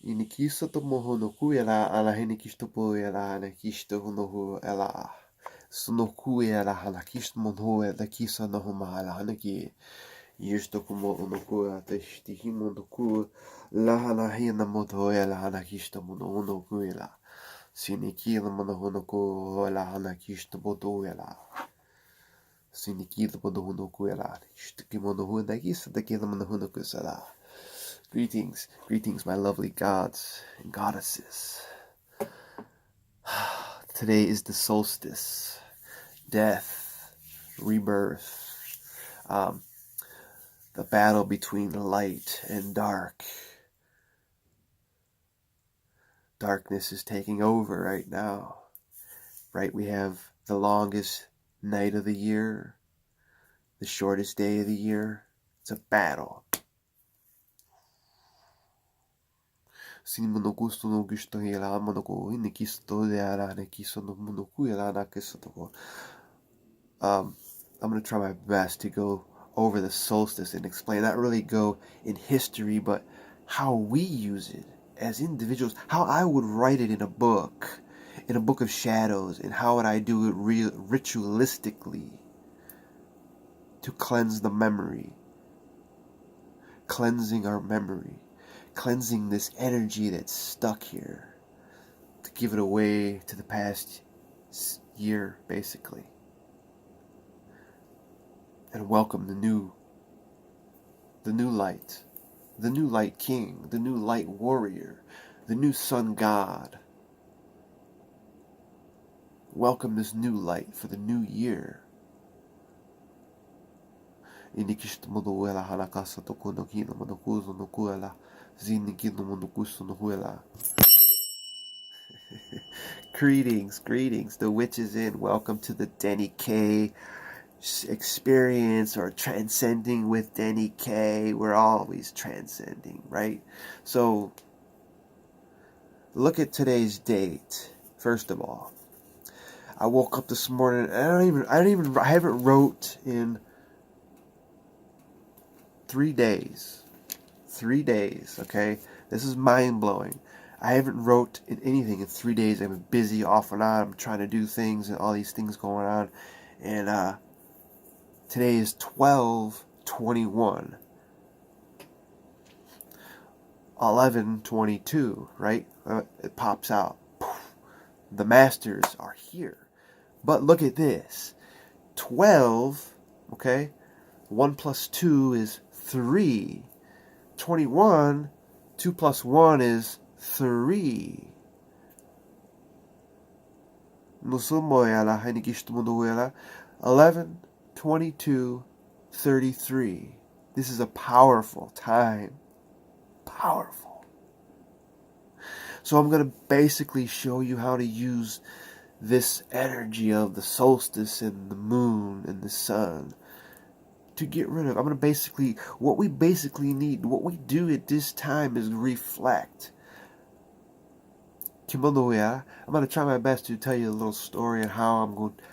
Inikisto to moho no kuela ala hinikisto po ela anakisto no ela. Sunoku ela hanakisto monho ela kisa no mahala hanaki. Isto como no ku atesti himo no ku la hanahina moto ela hanakisto mono no kuela. Sinikila mono no ku ela hanakisto moto ela. Sinikila mono no kuela. Stikimono hu nakisa takila mono no kusala. Greetings, greetings, my lovely gods and goddesses. Today is the solstice, death, rebirth, the battle between light and dark. Darkness is taking over right now. Right, we have the longest night of the year, the shortest day of the year. It's a battle. I'm gonna try my best to go over the solstice and explain, not really go in history, but how we use it as individuals, how I would write it in a book of shadows, and how would I do it ritualistically to cleanse the memory, cleansing our memory, cleansing this energy that's stuck here, to give it away to the past year, basically, and welcome the new light, the new light king, the new light warrior, the new sun god. Welcome this new light for the new year. Greetings, greetings. The witch is in. Welcome to the DennyK experience, or transcending with DennyK. We're always transcending, right? So look at today's date. First of all, I woke up this morning and I haven't wrote in 3 days. 3 days, okay? This is mind-blowing. I haven't wrote in anything in 3 days. I've been busy off and on. I'm trying to do things and all these things going on. And today is 12/21. 11/22, right? It pops out. The masters are here. But look at this. 12, okay? 1 plus 2 is 3. 21, 2 plus 1 is 3. 11, 22, 33. This is a powerful time. Powerful. So I'm going to basically show you how to use this energy of the solstice and the moon and the sun to get rid of. What we basically need, what we do at this time is reflect. I'm going to try my best to tell you a little story on how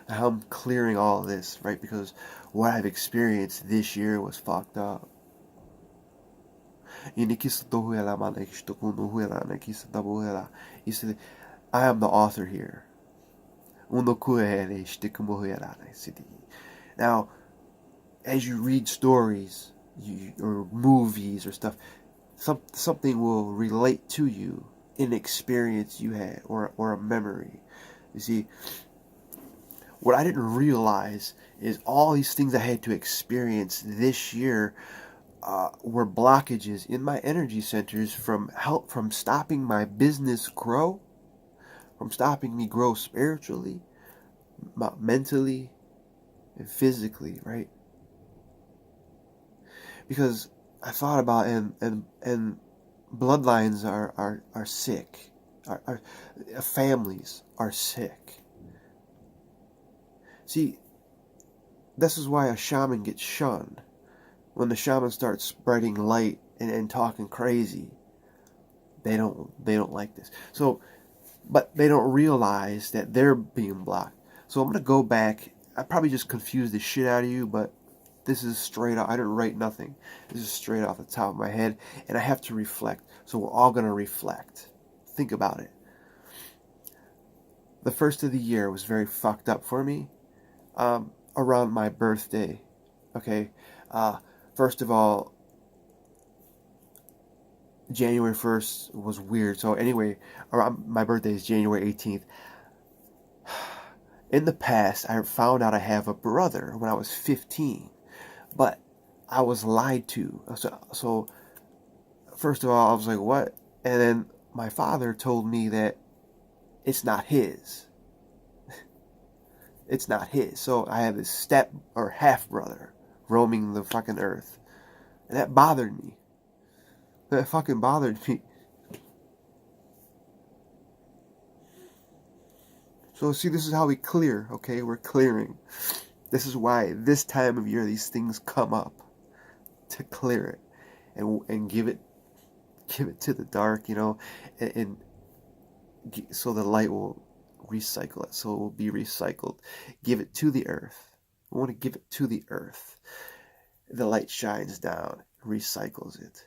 I'm clearing all this, right? Because what I've experienced this year was fucked up. I am the author here. Now, as you read stories or movies or stuff, something will relate to you, an experience you had, or a memory. You see, what I didn't realize is all these things I had to experience this year were blockages in my energy centers from stopping my business grow, from stopping me grow spiritually, mentally, and physically, right? Because I thought about and bloodlines are sick, our families are sick. See, this is why a shaman gets shunned. When the shaman starts spreading light and talking crazy, they don't like this. So, but they don't realize that they're being blocked. So I'm gonna go back. I probably just confused the shit out of you, but This is straight out. I didn't write nothing. This is straight off the top of my head, and I have to reflect. So we're all going to reflect. Think about it. The first of the year was very fucked up for me around my birthday. Okay? First of all, January 1st was weird. So anyway, around my birthday is January 18th. In the past, I found out I have a brother when I was 15. But I was lied to. So first of all, I was like, what? And then my father told me that it's not his. It's not his. So I have this step or half brother roaming the fucking earth. And that bothered me. That fucking bothered me. So see, this is how we clear, okay? We're clearing. This is why this time of year these things come up, to clear it and give it to the dark, and so the light will recycle it, so it will be recycled. Give it to the earth. We want to give it to the earth. The light shines down, recycles it.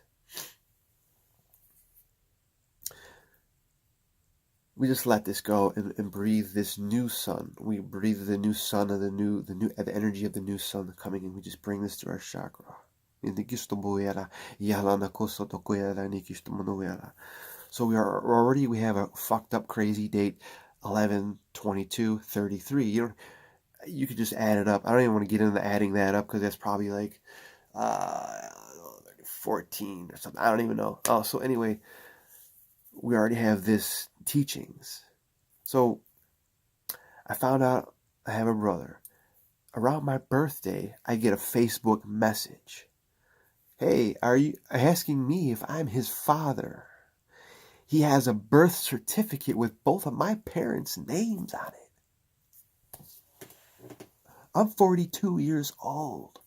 We just let this go and breathe this new sun. We breathe the new sun of the energy of the new sun coming in. We just bring this to our chakra. So we have a fucked up crazy date, 11, 22, 33. You could just add it up. I don't even want to get into adding that up because that's probably like 14 or something. I don't even know. Oh, so anyway, we already have this teachings. So I found out I have a brother. Around my birthday, I get a Facebook message. Hey, are you asking me if I'm his father? He has a birth certificate with both of my parents' names on it. I'm 42 years old.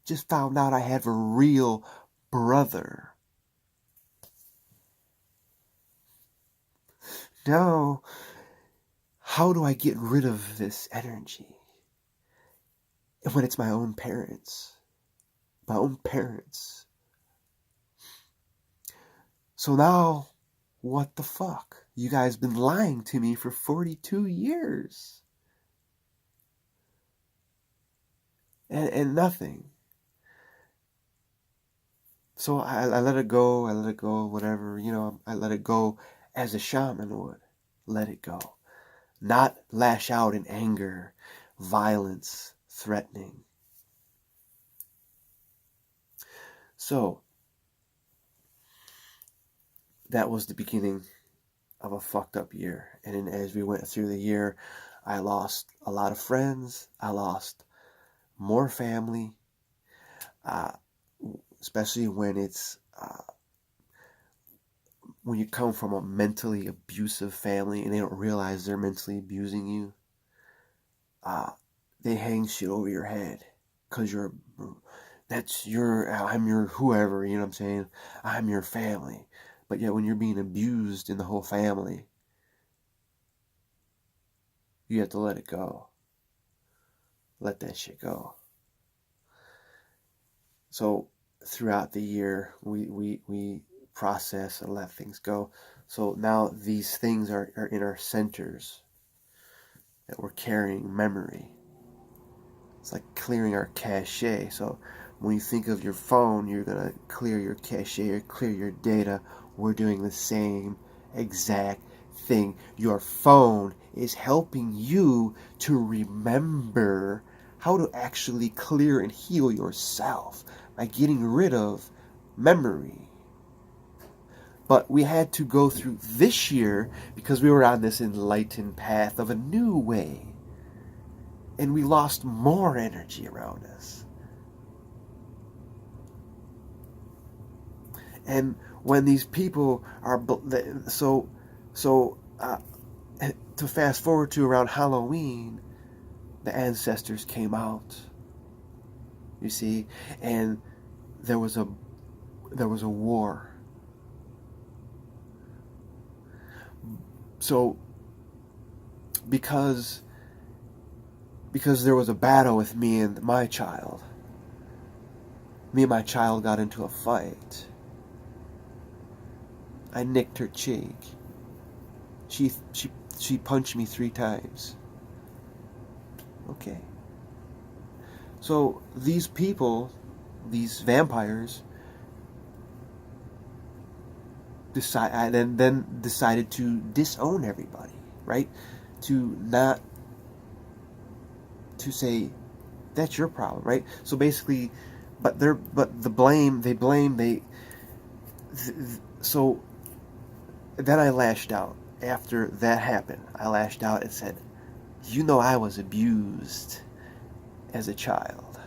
Just found out I have a real brother. Now, how do I get rid of this energy? When it's my own parents. My own parents. So now, what the fuck? You guys been lying to me for 42 years. And nothing. So I let it go, whatever, I let it go as a shaman would. Let it go. Not lash out in anger, violence, threatening. So, that was the beginning of a fucked up year. And then as we went through the year, I lost a lot of friends. I lost more family. Especially when it's when you come from a mentally abusive family and they don't realize they're mentally abusing you. They hang shit over your head because I'm your whoever, you know what I'm saying? I'm your family. But yet when you're being abused in the whole family, you have to let it go. Let that shit go. So throughout the year, we process and let things go. So now these things are in our centers that we're carrying memory. It's like clearing our cache. So when you think of your phone, you're going to clear your cache or clear your data. We're doing the same exact thing. Your phone is helping you to remember how to actually clear and heal yourself by getting rid of memory. But we had to go through this year because we were on this enlightened path of a new way. And we lost more energy around us. And when these people are to fast forward to around Halloween, the ancestors came out. You see, and there was a war. So because there was a battle with me and my child, Me and my child got into a fight. I nicked her cheek. She punched me 3 times. Okay. So these people, these vampires, then decided to disown everybody, right? To say that's your problem, right? So basically, so then I lashed out. After that happened, I lashed out and said, I was abused as a child,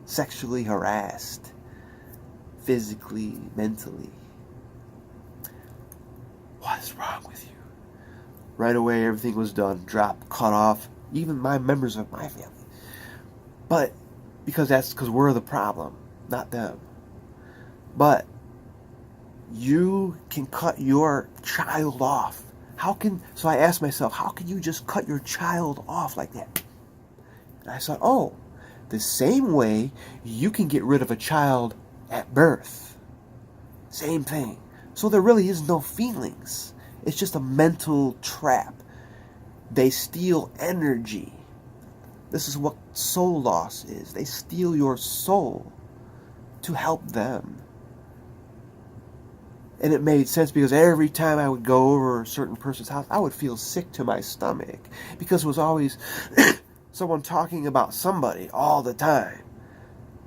sexually harassed, physically, mentally. What is wrong with you? Right away, everything was done, dropped, cut off, even my members of my family. But because we're the problem, not them. But you can cut your child off. So I asked myself, how can you just cut your child off like that? And I thought, oh, the same way you can get rid of a child at birth. Same thing. So there really is no feelings. It's just a mental trap. They steal energy. This is what soul loss is. They steal your soul to help them. And it made sense because every time I would go over a certain person's house, I would feel sick to my stomach because it was always someone talking about somebody all the time.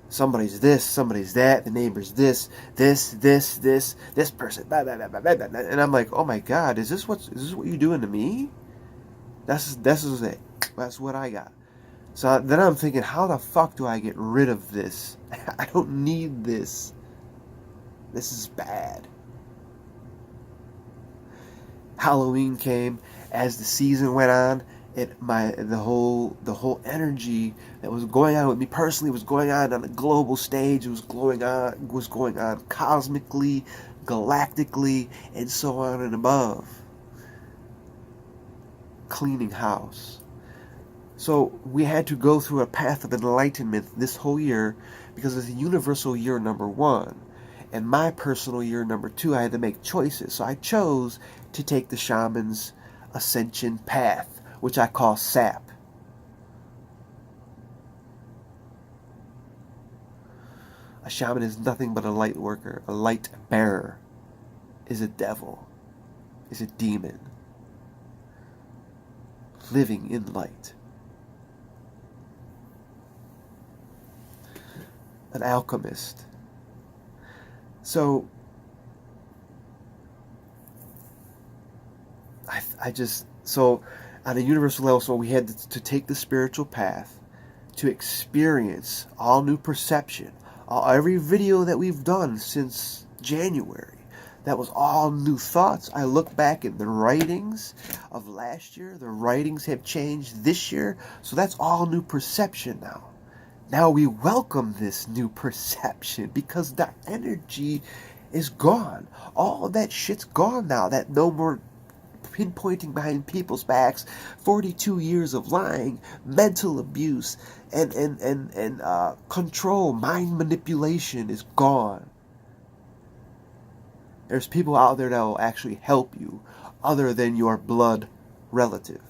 Somebody's this, somebody's that, the neighbor's this person, blah, blah, blah, blah, blah, blah. And I'm like, oh my God, is this what you're doing to me? That's it. That's what I got. So then I'm thinking, how the fuck do I get rid of this? I don't need this. This is bad. Halloween came. As the season went on, the whole energy that was going on with me personally was going on a global stage. It was going on cosmically, galactically, and so on and above. Cleaning house. So we had to go through a path of enlightenment this whole year because it's a universal year number 1. And my personal year number 2, I had to make choices. So I chose to take the Shamans Ascension Path, which I call SAP. A shaman is nothing but a light worker. A light bearer is a devil, is a demon, living in light. An alchemist. So so on a universal level, so we had to take the spiritual path to experience all new perception. Every video that we've done since January, that was all new thoughts. I look back at the writings of last year. The writings have changed this year. So that's all new perception now. Now we welcome this new perception because the energy is gone. All that shit's gone now. That no more pinpointing behind people's backs, 42 years of lying, mental abuse, and control, mind manipulation is gone. There's people out there that will actually help you other than your blood relative.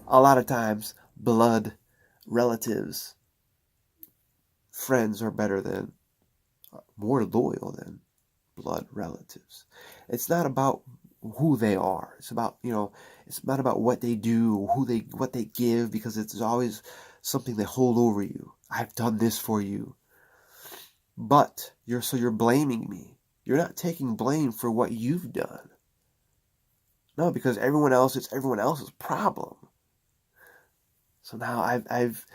A lot of times, blood relatives, friends are more loyal than blood relatives. It's not about who they are. It's about, it's not about what they do, what they give, because it's always something they hold over you. I've done this for you. But you're blaming me. You're not taking blame for what you've done. No, because it's everyone else's problem. So now I've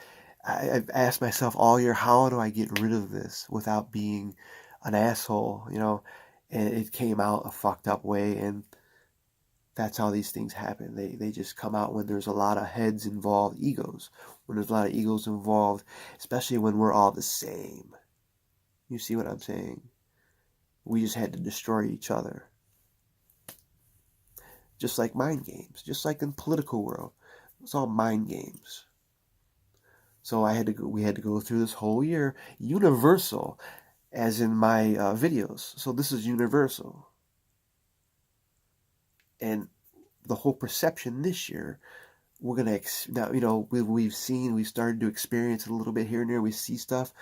asked myself all year, how do I get rid of this without being an asshole, And it came out a fucked up way, and that's how these things happen. They just come out when there's a lot of heads involved, egos. When there's a lot of egos involved, especially when we're all the same. You see what I'm saying? We just had to destroy each other. Just like mind games. Just like in the political world. It's all mind games. So we had to go through this whole year, universal, as in my videos. So this is universal. And the whole perception this year, we're going to, now, you know, we've started to experience it a little bit here and there. We see stuff.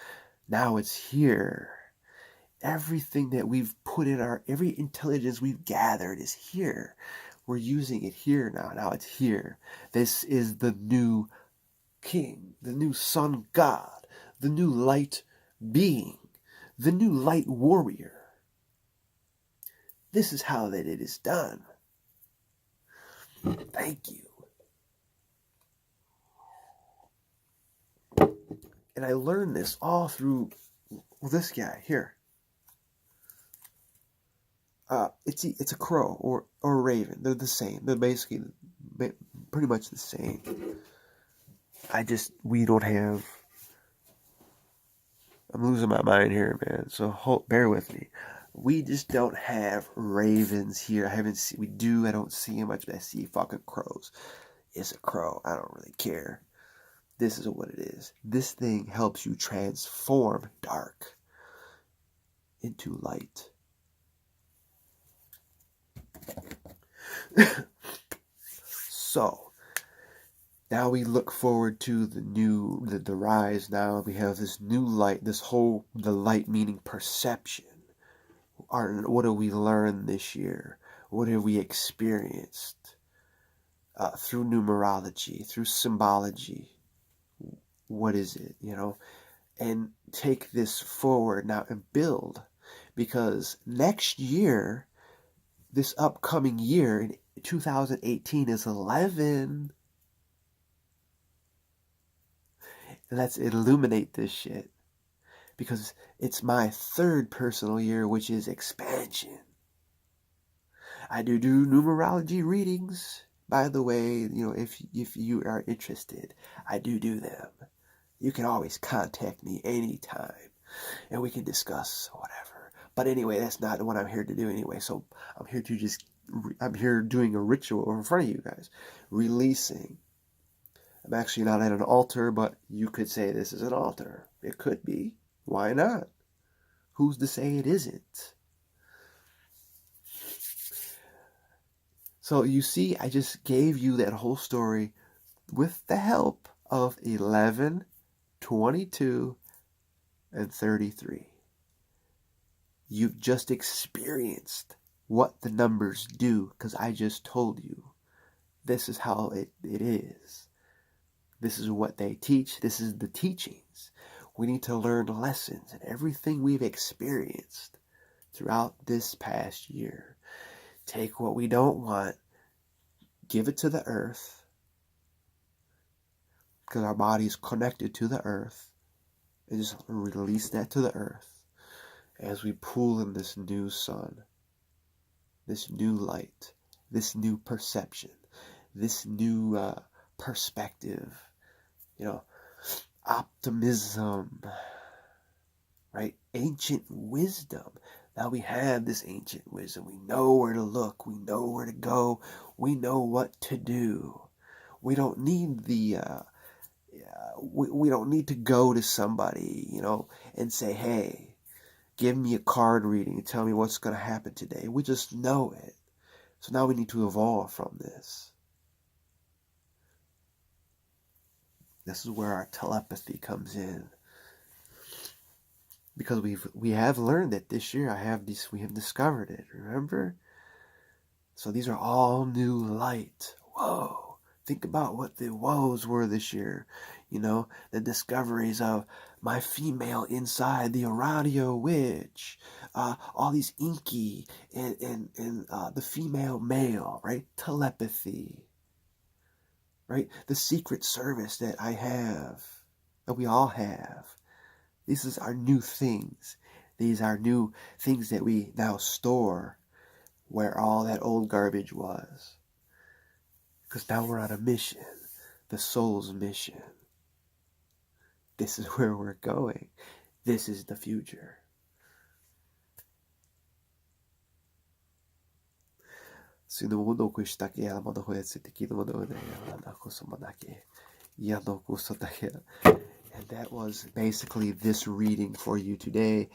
Now it's here. Everything that we've put in every intelligence we've gathered is here. We're using it here now. Now it's here. This is the new king, the new sun god, the new light being, the new light warrior. This is how that it is done. Thank you. And I learned this all through this guy here. It's a crow or a raven. They're the same. They're basically pretty much the same. We don't have. I'm losing my mind here, man. So bear with me. We just don't have ravens here. I haven't seen. We do. I don't see much, but I see fucking crows. It's a crow. I don't really care. This is what it is. This thing helps you transform dark into light. So now we look forward to the rise. Now we have this new light, the light meaning perception. What have we learned this year? What have we experienced through numerology, through symbology? What is it, you know? And take this forward now and build, because next year, this upcoming year in 2018 is 11. Let's illuminate this shit, because it's my third personal year, which is expansion. I do numerology readings, by the way. You know, if you are interested, I do them. You can always contact me anytime, and we can discuss whatever. But anyway, that's not what I'm here to do anyway. So I'm here doing a ritual in front of you guys, releasing. I'm actually not at an altar, but you could say this is an altar. It could be. Why not? Who's to say it isn't? So you see, I just gave you that whole story with the help of 11, 22, and 33. You've just experienced what the numbers do, because I just told you. This is how it is. This is what they teach. This is the teachings. We need to learn lessons in everything we've experienced throughout this past year. Take what we don't want, give it to the earth, because our body is connected to the earth, and just release that to the earth as we pull in this new sun, this new light, this new perception, this new perspective, you know, optimism, right? Ancient wisdom. Now we have this ancient wisdom. We know where to look. We know where to go. We know what to do. We don't need we don't need to go to somebody, you know, and say, hey, give me a card reading and tell me what's going to happen today. We just know it. So now we need to evolve from this. This is where our telepathy comes in. Because we have learned it this year. We have discovered it, remember? So these are all new light. Whoa. Think about what the woes were this year. You know, the discoveries of my female inside, the Aradio witch, all these inky and the female male, right? Telepathy, right? The secret service that I have, that we all have. These is our new things. These are new things that we now store where all that old garbage was. Because now we're on a mission, the soul's mission. This is where we're going. This is the future. And that was basically this reading for you today.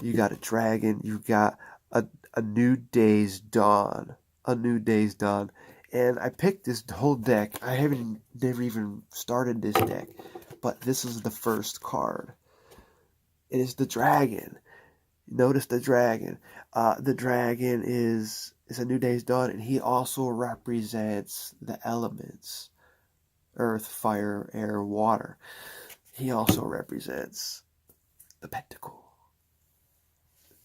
You got a dragon. You got a new day's dawn. A new day's dawn. And I picked this whole deck. I never even started this deck, but this is the first card. It is the dragon. Notice the dragon. The dragon is a new day's dawn, and he also represents the elements: earth, fire, air, water. He also represents the pentacle.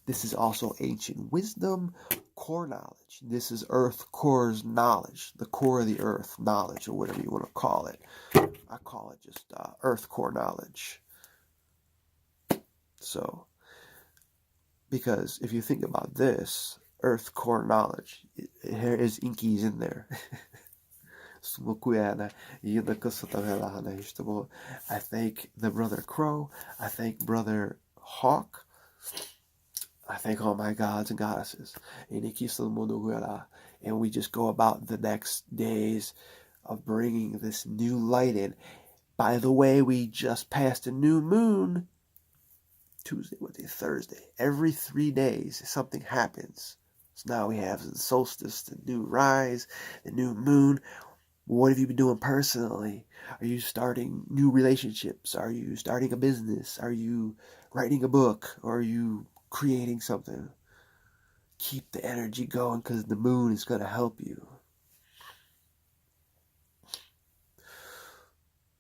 This is also ancient wisdom, core knowledge. This is earth core's knowledge, the core of the earth knowledge, or whatever you want to call it. I call it just earth core knowledge. So, because if you think about this, earth core knowledge, there is inkies in there. I thank the Brother Crow. I thank Brother Hawk. I thank all my gods and goddesses. And we just go about the next days of bringing this new light in. By the way, we just passed a new moon. Tuesday, Wednesday, Thursday. Every 3 days, something happens. So now we have the solstice, the new rise, the new moon. What have you been doing personally? Are you starting new relationships? Are you starting a business? Are you writing a book? Or are you creating something? Keep the energy going, because the moon is going to help you.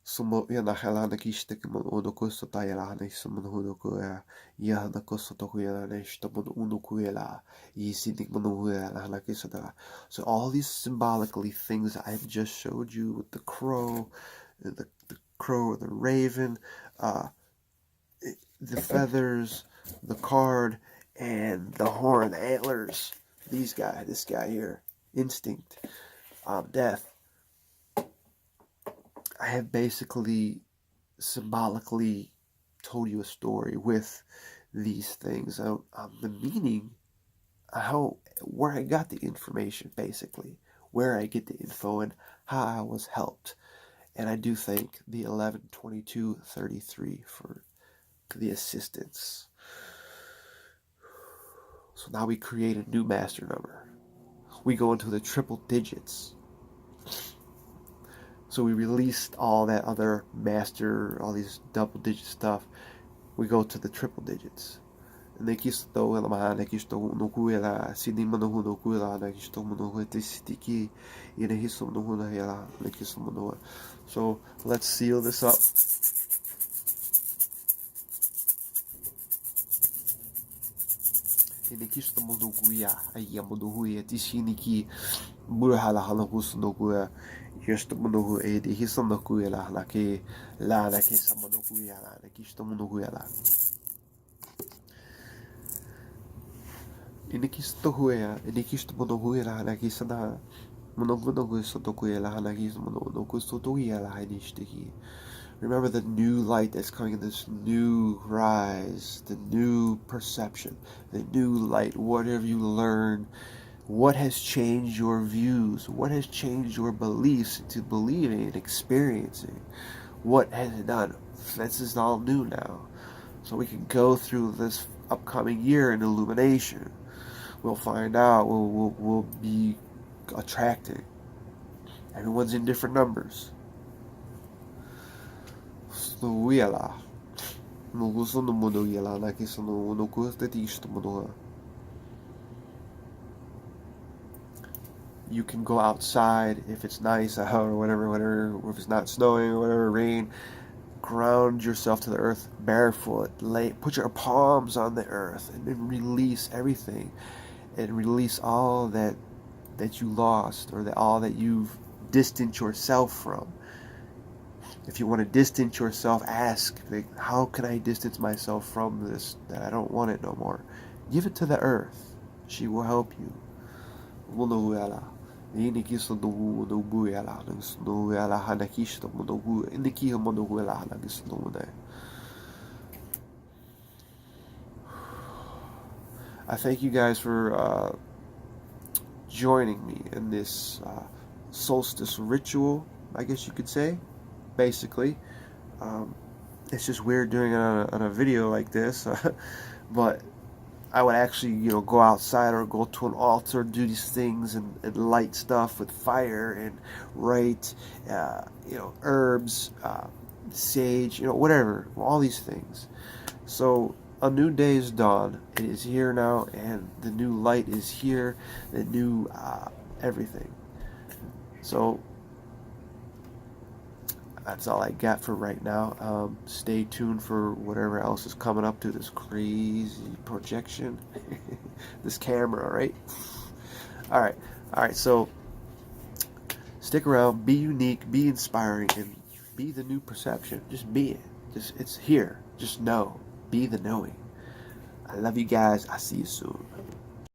Sumo yana halana kishtek mon onoko sotayala ne sumo honoko ya na kosotoku yana ne shtomon unokuela yisinik monohuela na kisada. So all these symbolically things I have just showed you with the crow, the crow, the raven, the feathers, the card, and the horn, the antlers. This guy here, instinct, death. I have basically symbolically told you a story with these things. The meaning, where I got the information, basically, where I get the info and how I was helped. And I do thank the 112233 for the assistance. So now we create a new master number. We go into the triple digits. So we released all that other master, all these double digit stuff. We go to the triple digits. So let's seal this up. Remember the new light that's coming, this new rise, the new perception, the new light, whatever you learn. What has changed your views? What has changed your beliefs into believing and experiencing? What has it done? This is all new now. So we can go through this upcoming year in illumination. We'll find out. We'll be attracting. Everyone's in different numbers. You can go outside if it's nice out or whatever, or if it's not snowing or whatever, rain. Ground yourself to the earth barefoot. Put your palms on the earth and then release everything, and release all that you lost, or all that you've distanced yourself from. If you want to distance yourself, ask, how can I distance myself from this, that I don't want it no more? Give it to the earth. She will help you. I thank you guys for joining me in this solstice ritual, I guess you could say, basically. It's just weird doing it on a video like this, but I would actually, go outside or go to an altar, do these things and light stuff with fire and write, herbs, sage, whatever, all these things. So a new day is dawn. It is here now, and the new light is here, the new everything. So that's all I got for right now. Stay tuned for whatever else is coming up to this crazy projection. This camera, right? Alright, so stick around, be unique, be inspiring, and be the new perception. Just be it. It's here. Just know. Be the knowing. I love you guys. I'll see you soon.